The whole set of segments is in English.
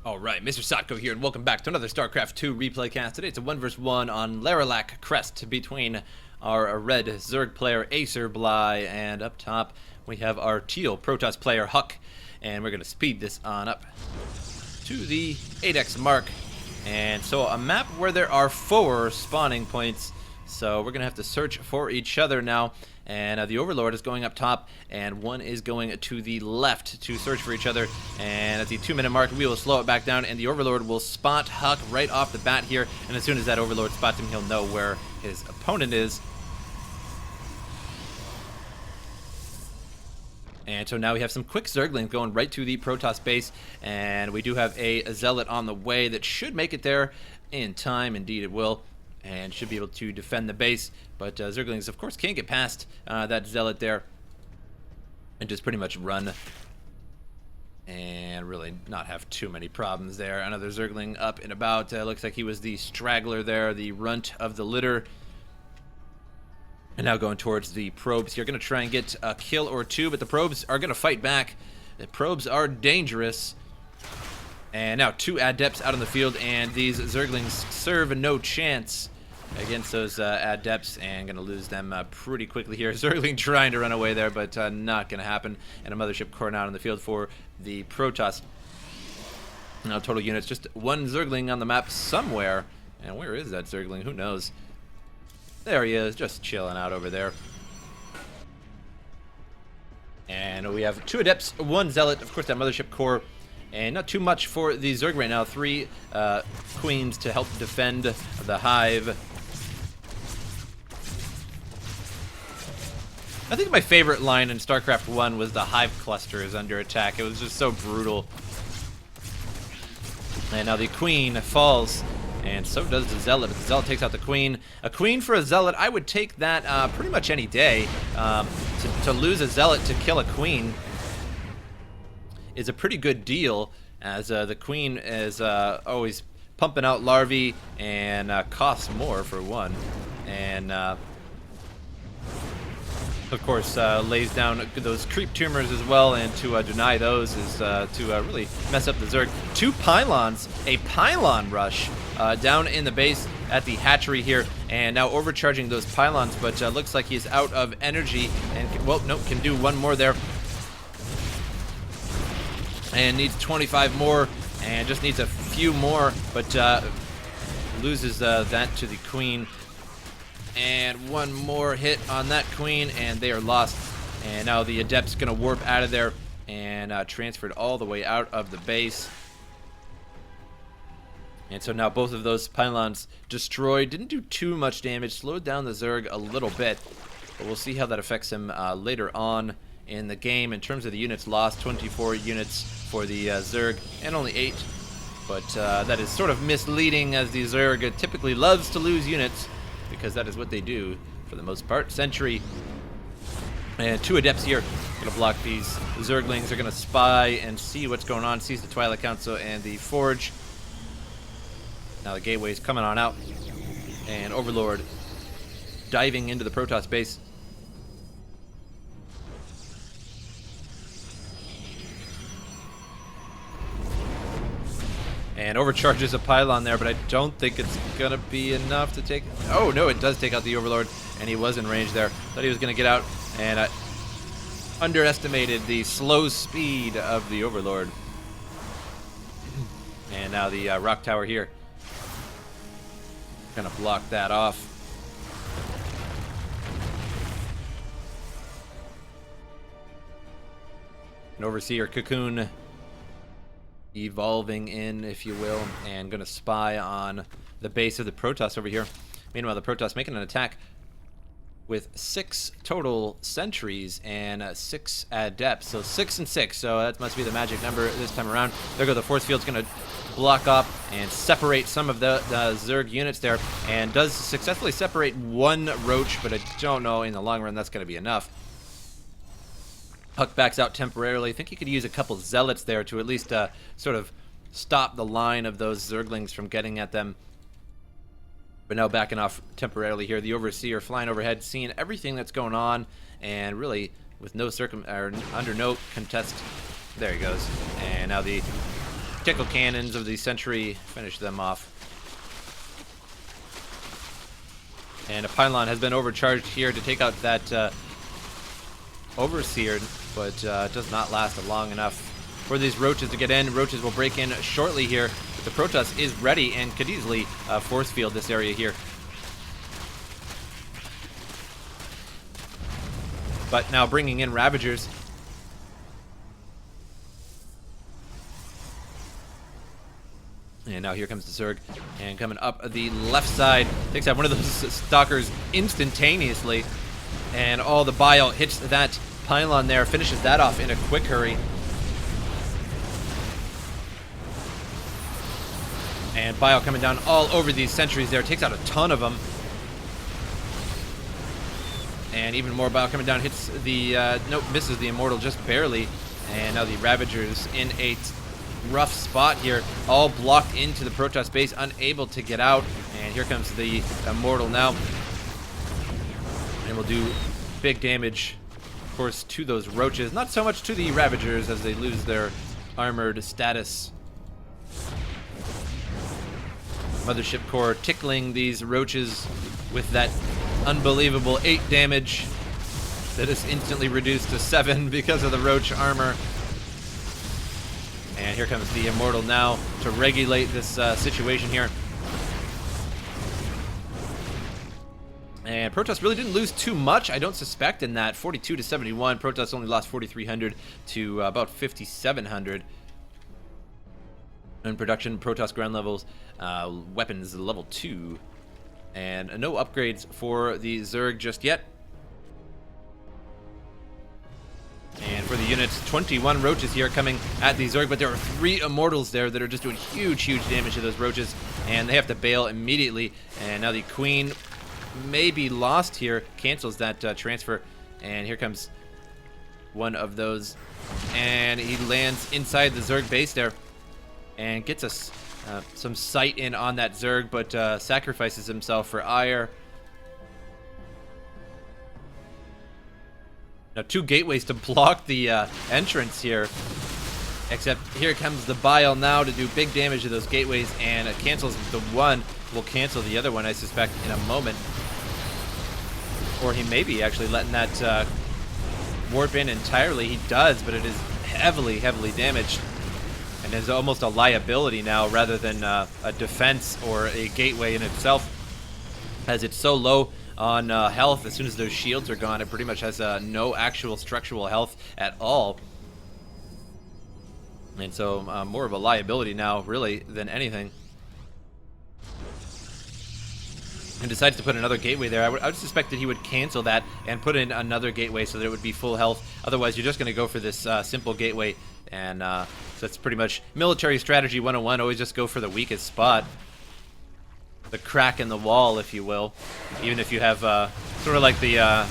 Alright, MrSotko here, and welcome back to another Starcraft 2 replay cast. Today it's a 1v1 on Lerilak Crest between our red Zerg player AcerBly, and up top we have our teal Protoss player HuK, and we're going to speed this on up to the 8x mark. And so a map where there are 4 spawning points, so we're going to have to search for each other now. And the Overlord is going up top, and one is going to the left to search for each other. And at the 2-minute mark, we will slow it back down, and the Overlord will spot HuK right off the bat here. And as soon as that Overlord spots him, he'll know where his opponent is. And so now we have some quick Zerglings going right to the Protoss base, and we do have a Zealot on the way that should make it there in time. Indeed it will, and should be able to defend the base. But Zerglings, of course, can't get past that Zealot there and just pretty much run and really not have too many problems there. Another Zergling up and about. Looks like he was the straggler there, the runt of the litter. And now going towards the probes here. Going to try and get a kill or two, but the probes are going to fight back. The probes are dangerous. And now 2 adepts out on the field, and these Zerglings serve no chance against those adepts, and going to lose them pretty quickly here. Zergling trying to run away there, but not going to happen. And a mothership core out on the field for the Protoss. Now total units, just 1 Zergling on the map somewhere. And where is that Zergling? Who knows? There he is, just chilling out over there. And we have 2 adepts, 1 Zealot, of course that mothership core. And not too much for the Zerg right now. 3 queens to help defend the hive. I think my favorite line in StarCraft 1 was the hive cluster is under attack. It was just so brutal. And now the queen falls, and so does the Zealot. But the Zealot takes out the queen. A queen for a Zealot, I would take that pretty much any day. To lose a Zealot to kill a queen is a pretty good deal, as the queen is always pumping out larvae and costs more for one, and of course lays down those creep tumors as well, and to deny those is to really mess up the Zerg. 2 pylons, a pylon rush down in the base at the hatchery here, and now overcharging those pylons, but looks like he's out of energy, and can do 1 more there. And needs 25 more, and just needs a few more, but loses that to the queen. And 1 more hit on that queen, and they are lost. And now the adept's gonna warp out of there and transferred all the way out of the base. And so now both of those pylons destroyed. Didn't do too much damage, slowed down the Zerg a little bit, but we'll see how that affects him later on in the game. In terms of the units lost, 24 units for the Zerg, and only 8. But that is sort of misleading, as the Zerg typically loves to lose units, because that is what they do for the most part. Sentry and 2 adepts here gonna block these Zerglings. They're gonna spy and see what's going on. Sees the Twilight Council and the Forge. Now the gateway is coming on out, and Overlord diving into the Protoss base. And overcharges a pylon there, but I don't think it's gonna be enough to take. Oh no, it does take out the Overlord, and he was in range there. Thought he was gonna get out, and I underestimated the slow speed of the Overlord. And now the rock tower here, gonna block that off. An Overseer Cocoon evolving in, if you will, and gonna spy on the base of the Protoss over here. Meanwhile, the Protoss making an attack with 6 total sentries and 6 adepts, so 6 and 6. So that must be the magic number this time around. There go the force field's gonna block off and separate some of the Zerg units there, and does successfully separate 1 roach, but I don't know in the long run that's gonna be enough. HuK backs out temporarily. I think he could use a couple Zealots there to at least sort of stop the line of those Zerglings from getting at them. But now backing off temporarily here. The Overseer flying overhead, seeing everything that's going on, and really with no under no contest. There he goes. And now the tickle cannons of the Sentry finish them off. And a pylon has been overcharged here to take out that Overseer, but does not last long enough for these roaches to get in. Roaches will break in shortly here, but the Protoss is ready and could easily force field this area here. But now bringing in Ravagers. And now here comes the Zerg, and coming up the left side, takes out one of those Stalkers instantaneously, and all the bile hits that pylon there, finishes that off in a quick hurry. And bile coming down all over these sentries there, takes out a ton of them. And even more bile coming down, hits the, nope, misses the Immortal just barely. And now the Ravagers in a rough spot here, all blocked into the Protoss base, unable to get out. And here comes the Immortal now. And will do big damage, of course, to those roaches. Not so much to the Ravagers as they lose their armored status. Mothership Core tickling these roaches with that unbelievable 8 damage that is instantly reduced to 7 because of the roach armor. And here comes the Immortal now to regulate this situation here. And Protoss really didn't lose too much, I don't suspect, in that 42 to 71. Protoss only lost 4,300 to about 5,700. In production, Protoss ground levels, weapons level 2. And no upgrades for the Zerg just yet. And for the units, 21 roaches here coming at the Zerg, but there are 3 Immortals there that are just doing huge, huge damage to those roaches, and they have to bail immediately. And now the Queen may be lost here, cancels that transfer, and here comes one of those, and he lands inside the Zerg base there, and gets us some sight in on that Zerg, but sacrifices himself for ire. Now 2 gateways to block the entrance here, except here comes the bile now to do big damage to those gateways, and it cancels the one, will cancel the other one, I suspect, in a moment. Or he may be actually letting that warp in entirely. He does, but it is heavily, heavily damaged, and is almost a liability now rather than a defense or a gateway in itself, as it's so low on health. As soon as those shields are gone, it pretty much has no actual structural health at all. And so more of a liability now, really, than anything. And decides to put another gateway there. I would suspect that he would cancel that and put in another gateway so that it would be full health. Otherwise, you're just going to go for this simple gateway. And so that's pretty much military strategy 101. Always just go for the weakest spot. The crack in the wall, if you will. Even if you have sort of like the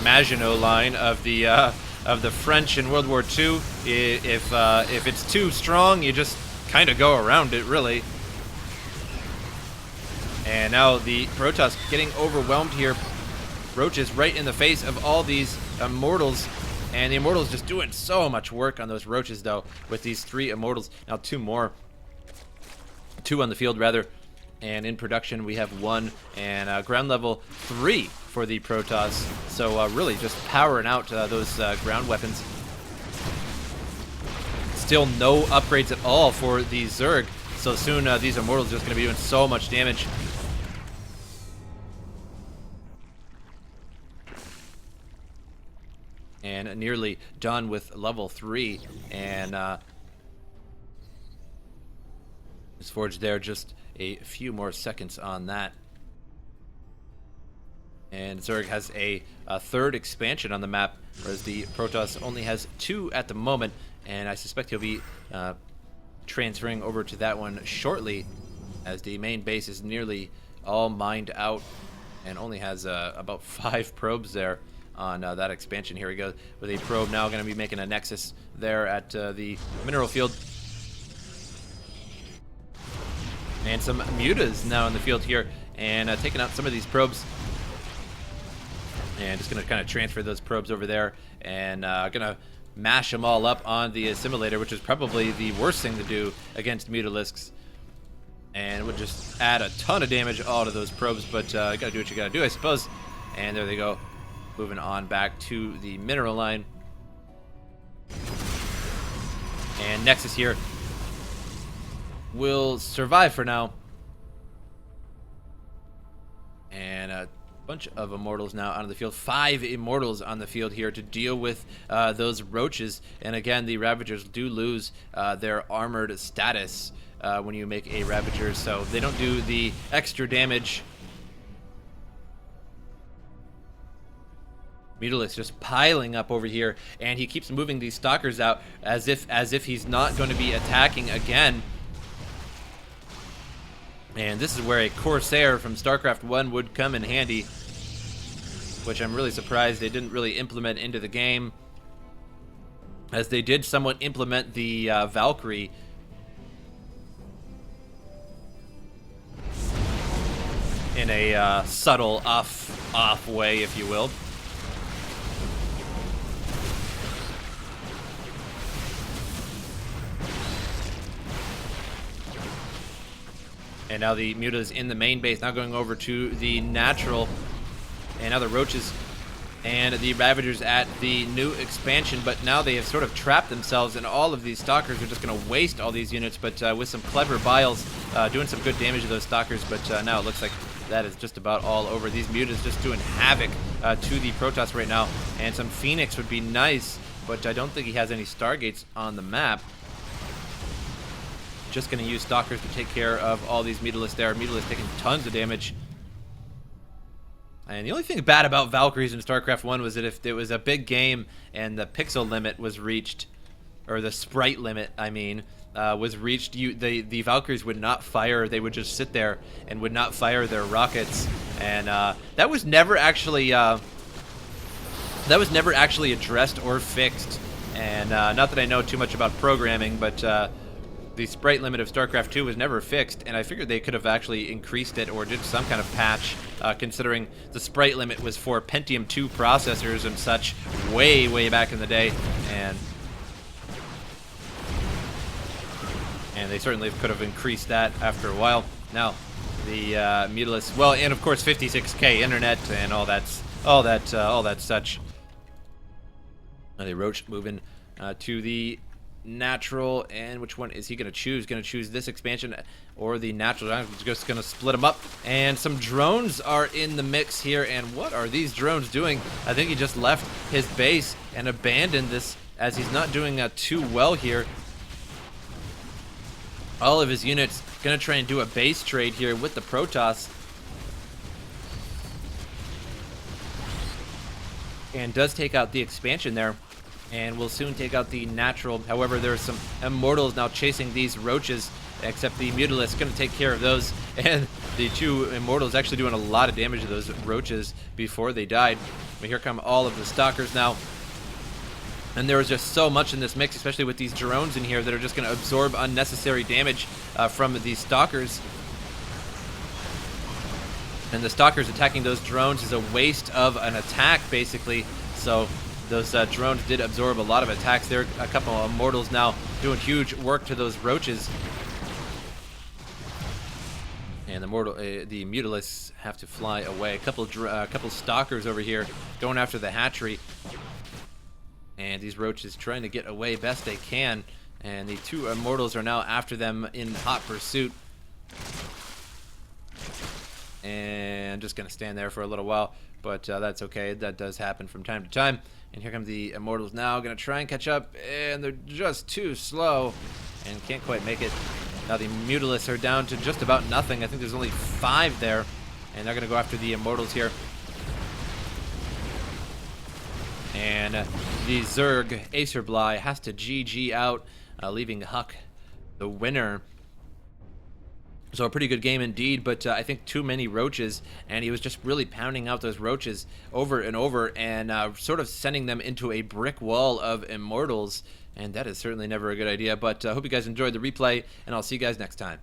Maginot line of the French in World War II. If it's too strong, you just kind of go around it, really. And now the Protoss getting overwhelmed here. Roaches right in the face of all these Immortals. And the Immortals just doing so much work on those roaches, though, with these 3 Immortals. Now 2 more. 2 on the field, rather. And in production, we have 1. And ground level 3 for the Protoss. So really just powering out those ground weapons. Still no upgrades at all for the Zerg. So soon these Immortals are just going to be doing so much damage. And nearly done with level 3. And is forged there, just a few more seconds on that. And Zerg has a 3rd expansion on the map, whereas the Protoss only has 2 at the moment. And I suspect he'll be transferring over to that one shortly, as the main base is nearly all mined out and only has about 5 probes there on that expansion. Here we go with a probe now, going to be making a nexus there at the mineral field. And some mutas now in the field here, and taking out some of these probes. And just going to kind of transfer those probes over there, and going to mash them all up on the assimilator, which is probably the worst thing to do against Mutalisks. And it would just add a ton of damage all to those probes, but you gotta do what you gotta do, I suppose. And there they go. Moving on back to the mineral line. And Nexus here will survive for now. And a bunch of Immortals now on the field. 5 Immortals on the field here to deal with those roaches. And again, the Ravagers do lose their armored status when you make a Ravager, so they don't do the extra damage. Mutalisk just piling up over here, and he keeps moving these Stalkers out as if he's not going to be attacking again. And this is where a Corsair from Starcraft 1 would come in handy, which I'm really surprised they didn't really implement into the game, as they did somewhat implement the Valkyrie. In a subtle off way, if you will. And now the Muta is in the main base, now going over to the natural, and now the Roaches and the Ravagers at the new expansion, but now they have sort of trapped themselves, and all of these Stalkers are just going to waste all these units, but with some clever biles, doing some good damage to those Stalkers, but now it looks like that is just about all over. These Mutas just doing havoc to the Protoss right now, and some Phoenix would be nice, but I don't think he has any Stargates on the map. Just going to use Stalkers to take care of all these Mutalisks there. Mutalisks taking tons of damage. And the only thing bad about Valkyries in StarCraft 1 was that if it was a big game and the pixel limit was reached, or the sprite limit, I mean, was reached, the Valkyries would not fire. They would just sit there and would not fire their rockets. And that was never actually addressed or fixed. And not that I know too much about programming, but the sprite limit of StarCraft 2 was never fixed, and I figured they could have actually increased it or did some kind of patch, considering the sprite limit was for Pentium 2 processors and such way back in the day, and they certainly could have increased that after a while. Now, the Mutalisks, well, and of course 56K internet and all that such. Now the Roach moving to the natural, and which one is he going to choose? Going to choose this expansion or the natural? I'm just going to split them up, and some drones are in the mix here. And what are these drones doing? I think he just left his base and abandoned this, as he's not doing too well here. All of his units going to try and do a base trade here with the Protoss, and does take out the expansion there, and will soon take out the natural. However, there are some Immortals now chasing these Roaches, except the Mutalisk going to take care of those, and the 2 Immortals actually doing a lot of damage to those Roaches before they died. But here come all of the Stalkers now, and there was just so much in this mix, especially with these drones in here that are just going to absorb unnecessary damage from these Stalkers. And the Stalkers attacking those drones is a waste of an attack, basically. So those drones did absorb a lot of attacks. There are a couple of Immortals now doing huge work to those Roaches. And the Mutalisks have to fly away. A couple Stalkers over here going after the hatchery. And these Roaches trying to get away best they can. And the 2 Immortals are now after them in hot pursuit. And just going to stand there for a little while. But that's okay. That does happen from time to time. And here come the Immortals now, going to try and catch up, and they're just too slow and can't quite make it. Now the Mutalisks are down to just about nothing. I think there's only 5 there, and they're going to go after the Immortals here. And the Zerg, AcerBly, has to GG out, leaving HuK the winner. So a pretty good game indeed, but I think too many Roaches, and he was just really pounding out those Roaches over and over, and sort of sending them into a brick wall of Immortals, and that is certainly never a good idea. But I hope you guys enjoyed the replay, and I'll see you guys next time.